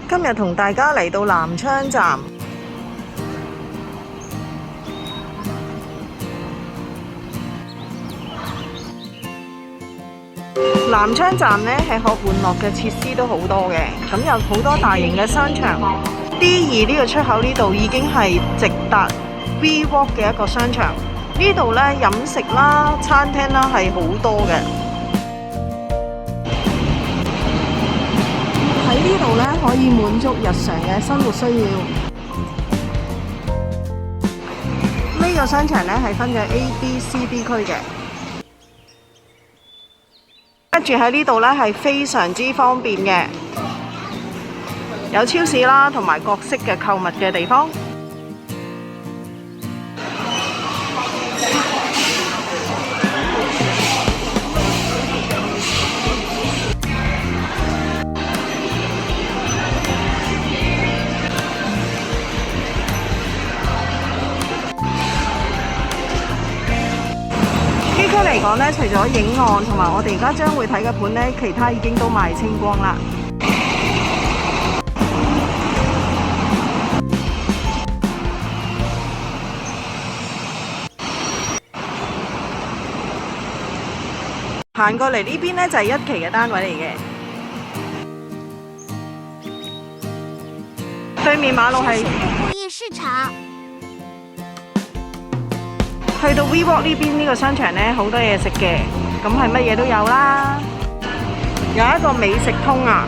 今日同大家嚟到南昌站。南昌站呢，吃喝玩樂嘅設施都好多嘅，咁有好多大型嘅商場。D2呢個出口呢度已經係直達 V Walk 嘅一個商場。呢度呢，飲食啦、餐廳啦係好多嘅。喺呢度呢，可以滿足日常嘅生活需要。呢個商場呢，係分咗 A、B、C、D 區嘅。跟住喺呢度呢，係非常之方便嘅，有超市啦，同埋各式嘅購物嘅地方。呢區嚟講呢，除咗影岸同埋我哋而家將會睇嘅盤呢，其他已經都賣清光啦。行過嚟呢邊呢，就係1期嘅單位嚟嘅，對面馬路係物業市場。去到 V Walk 呢邊呢個商場呢，好多嘢食嘅，咁係乜嘢都有啦。有一個美食通啊！